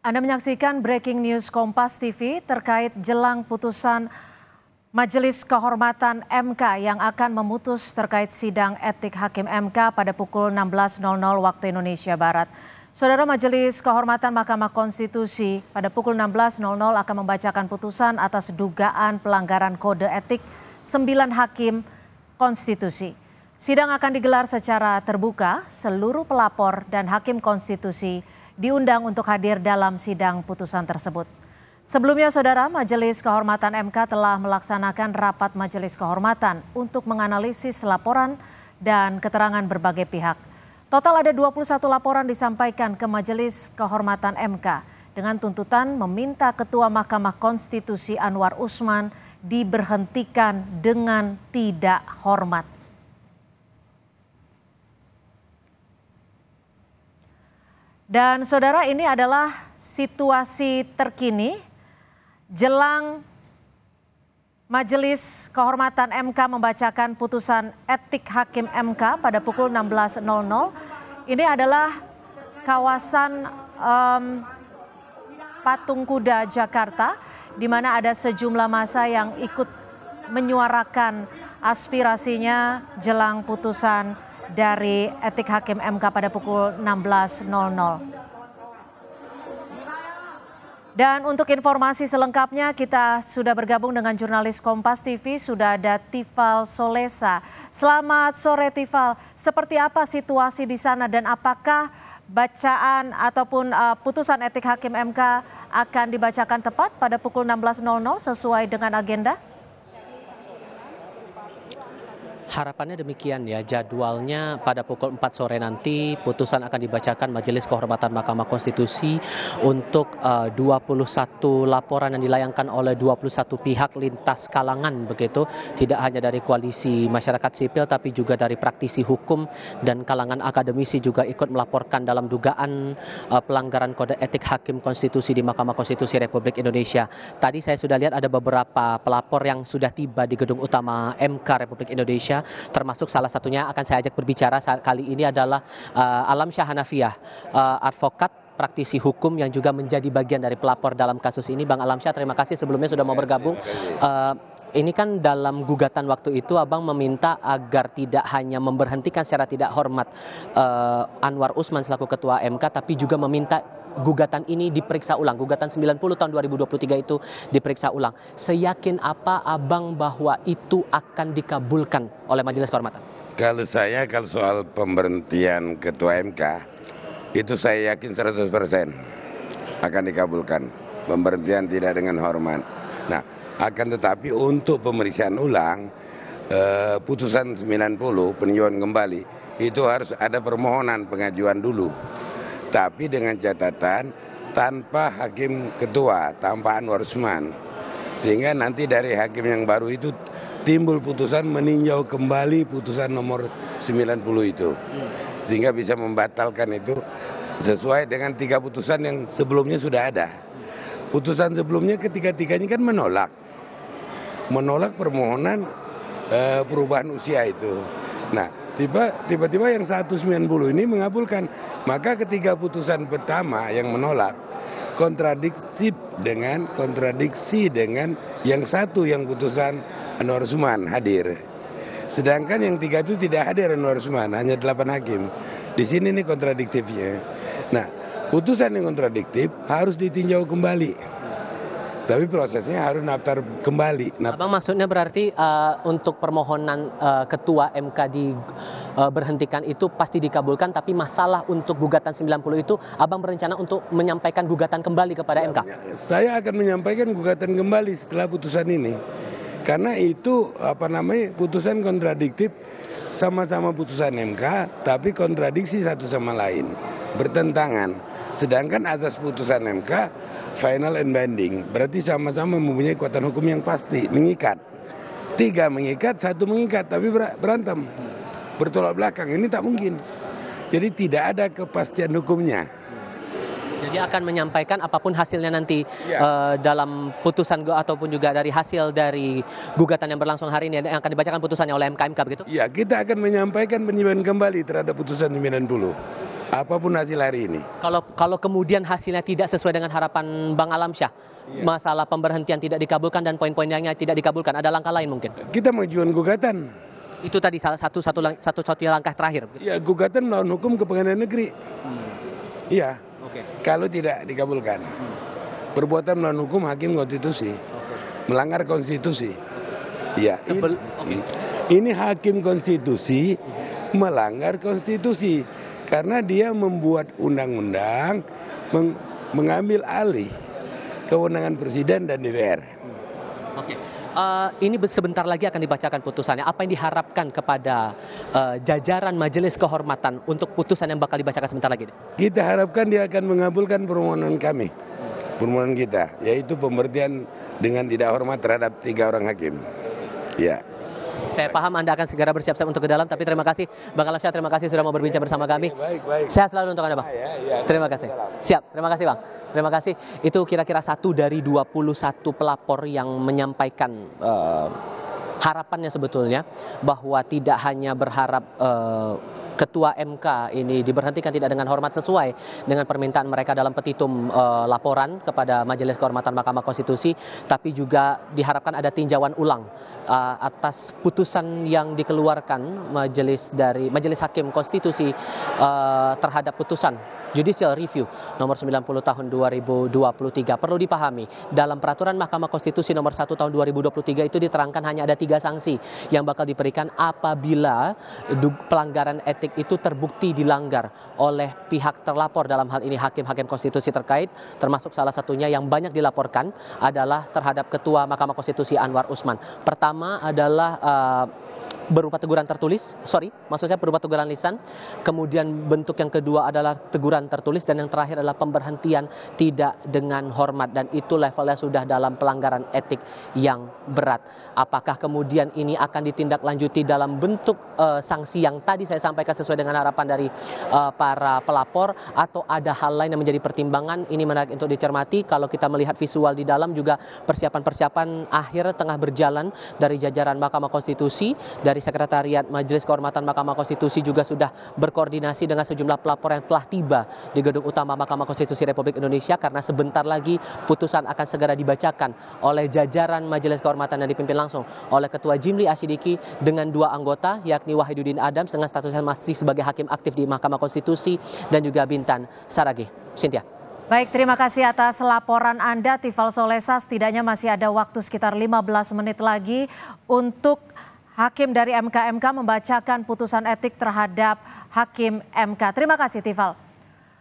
Anda menyaksikan Breaking News Kompas TV terkait jelang putusan Majelis Kehormatan MK yang akan memutus terkait sidang etik Hakim MK pada pukul 16.00 waktu Indonesia Barat. Saudara, Majelis Kehormatan Mahkamah Konstitusi pada pukul 16.00 akan membacakan putusan atas dugaan pelanggaran kode etik 9 hakim konstitusi. Sidang akan digelar secara terbuka, seluruh pelapor dan hakim konstitusi diundang untuk hadir dalam sidang putusan tersebut. Sebelumnya, Saudara, Majelis Kehormatan MK telah melaksanakan rapat Majelis Kehormatan untuk menganalisis laporan dan keterangan berbagai pihak. Total ada 21 laporan disampaikan ke Majelis Kehormatan MK dengan tuntutan meminta Ketua Mahkamah Konstitusi Anwar Usman diberhentikan dengan tidak hormat. Dan Saudara, ini adalah situasi terkini jelang Majelis Kehormatan MK membacakan putusan etik Hakim MK pada pukul 16.00. Ini adalah kawasan Patung Kuda, Jakarta, di mana ada sejumlah massa yang ikut menyuarakan aspirasinya jelang putusan dari etik Hakim MK pada pukul 16.00. Dan untuk informasi selengkapnya kita sudah bergabung dengan jurnalis Kompas TV, sudah ada Tifal Solesa. Selamat sore Tifal, seperti apa situasi di sana dan apakah bacaan ataupun putusan etik Hakim MK akan dibacakan tepat pada pukul 16.00 sesuai dengan agenda? Harapannya demikian ya, jadwalnya pada pukul 4 sore nanti putusan akan dibacakan Majelis Kehormatan Mahkamah Konstitusi untuk 21 laporan yang dilayangkan oleh 21 pihak lintas kalangan begitu, tidak hanya dari koalisi masyarakat sipil tapi juga dari praktisi hukum dan kalangan akademisi juga ikut melaporkan dalam dugaan pelanggaran kode etik Hakim Konstitusi di Mahkamah Konstitusi Republik Indonesia. Tadi saya sudah lihat ada beberapa pelapor yang sudah tiba di gedung utama MK Republik Indonesia, termasuk salah satunya akan saya ajak berbicara kali ini adalah Alamsyah Hanafiah, advokat praktisi hukum yang juga menjadi bagian dari pelapor dalam kasus ini. Bang Alamsyah, terima kasih sebelumnya sudah mau bergabung. Ini kan dalam gugatan waktu itu Abang meminta agar tidak hanya memberhentikan secara tidak hormat Anwar Usman selaku Ketua MK, tapi juga meminta gugatan ini diperiksa ulang. Gugatan 90 tahun 2023 itu diperiksa ulang. Seyakin apa Abang bahwa itu akan dikabulkan oleh Majelis Kehormatan? Kalau soal pemberhentian Ketua MK, itu saya yakin 100% akan dikabulkan. Pemberhentian tidak dengan hormat. Nah, akan tetapi untuk pemeriksaan ulang, putusan 90 peninjauan kembali, itu harus ada permohonan pengajuan dulu. Tapi dengan catatan tanpa hakim ketua, tanpa Anwar Usman. Sehingga nanti dari hakim yang baru itu timbul putusan meninjau kembali putusan nomor 90 itu. Sehingga bisa membatalkan itu sesuai dengan 3 putusan yang sebelumnya sudah ada. Putusan sebelumnya ketiga-tiganya kan menolak permohonan perubahan usia itu. Nah, tiba-tiba yang 190 ini mengabulkan. Maka ketiga putusan pertama yang menolak kontradiksi dengan yang satu yang putusan Anwar Usman hadir. Sedangkan yang 3 itu tidak hadir Anwar Usman, hanya 8 hakim. Di sini nih kontradiktifnya. Nah, putusan yang kontradiktif harus ditinjau kembali. Tapi prosesnya harus daftar kembali. Abang maksudnya berarti untuk permohonan Ketua MK diberhentikan itu pasti dikabulkan, tapi masalah untuk gugatan 90 itu Abang berencana untuk menyampaikan gugatan kembali kepada MK? Saya akan menyampaikan gugatan kembali setelah putusan ini. Karena itu putusan kontradiktif, sama-sama putusan MK tapi kontradiksi satu sama lain, bertentangan. Sedangkan azas putusan MK final and binding, berarti sama-sama mempunyai kekuatan hukum yang pasti, mengikat. 3 mengikat, 1 mengikat, tapi berantem, bertolak belakang. Ini tak mungkin. Jadi tidak ada kepastian hukumnya. Jadi akan menyampaikan apapun hasilnya nanti dalam putusan ataupun juga dari hasil dari gugatan yang berlangsung hari ini yang akan dibacakan putusannya oleh MK begitu? Ya, kita akan menyampaikan peninjauan kembali terhadap putusan 90. apapun hasil hari ini. Kalau kemudian hasilnya tidak sesuai dengan harapan Bang Alamsyah, masalah pemberhentian tidak dikabulkan dan poin-poin yang tidak dikabulkan, ada langkah lain mungkin? Kita mengajukan gugatan. Itu tadi salah satu langkah terakhir. Ya, gugatan melawan hukum ke pengadilan negeri. Iya. Kalau tidak dikabulkan, perbuatan melawan hukum hakim konstitusi, melanggar konstitusi. Ya, ini hakim konstitusi melanggar konstitusi karena dia membuat undang-undang mengambil alih kewenangan presiden dan DPR. Ini sebentar lagi akan dibacakan putusannya. Apa yang diharapkan kepada jajaran Majelis Kehormatan untuk putusan yang bakal dibacakan sebentar lagi? Kita harapkan dia akan mengabulkan permohonan kami, permohonan kita, yaitu pemberhentian dengan tidak hormat terhadap 3 orang hakim. Ya. Saya paham Anda akan segera bersiap-siap untuk ke dalam, tapi terima kasih Bang Alamsyah, terima kasih sudah mau berbincang bersama kami. Baik. Sehat selalu untuk Anda, Bang. Terima kasih. Siap, terima kasih Bang. Terima kasih. Itu kira-kira 1 dari 21 pelapor yang menyampaikan harapannya sebetulnya bahwa tidak hanya berharap Ketua MK ini diberhentikan tidak dengan hormat sesuai dengan permintaan mereka dalam petitum laporan kepada Majelis Kehormatan Mahkamah Konstitusi, tapi juga diharapkan ada tinjauan ulang atas putusan yang dikeluarkan Majelis Hakim Konstitusi terhadap putusan Judicial Review nomor 90 tahun 2023. Perlu dipahami, dalam peraturan Mahkamah Konstitusi nomor 1 tahun 2023 itu diterangkan hanya ada 3 sanksi yang bakal diberikan apabila pelanggaran etik itu terbukti dilanggar oleh pihak terlapor, dalam hal ini hakim-hakim konstitusi terkait, termasuk salah satunya yang banyak dilaporkan adalah terhadap Ketua Mahkamah Konstitusi Anwar Usman. Pertama adalah berupa teguran tertulis, berupa teguran lisan. Kemudian bentuk yang kedua adalah teguran tertulis, dan yang terakhir adalah pemberhentian tidak dengan hormat, dan itu levelnya sudah dalam pelanggaran etik yang berat. Apakah kemudian ini akan ditindaklanjuti dalam bentuk sanksi yang tadi saya sampaikan sesuai dengan harapan dari para pelapor, atau ada hal lain yang menjadi pertimbangan? Ini menarik untuk dicermati. Kalau kita melihat visual di dalam juga persiapan akhir tengah berjalan dari jajaran Mahkamah Konstitusi. Dari Sekretariat Majelis Kehormatan Mahkamah Konstitusi juga sudah berkoordinasi dengan sejumlah pelapor yang telah tiba di Gedung Utama Mahkamah Konstitusi Republik Indonesia, karena sebentar lagi putusan akan segera dibacakan oleh jajaran Majelis Kehormatan yang dipimpin langsung oleh Ketua Jimli Asyidiki dengan 2 anggota, yakni Wahiduddin Adams dengan statusnya masih sebagai hakim aktif di Mahkamah Konstitusi, dan juga Bintan Saragih. Cynthia. Baik, terima kasih atas laporan Anda, Tifal Solesa. Setidaknya masih ada waktu sekitar 15 menit lagi untuk Hakim dari MK membacakan putusan etik terhadap Hakim MK. Terima kasih, Tifal.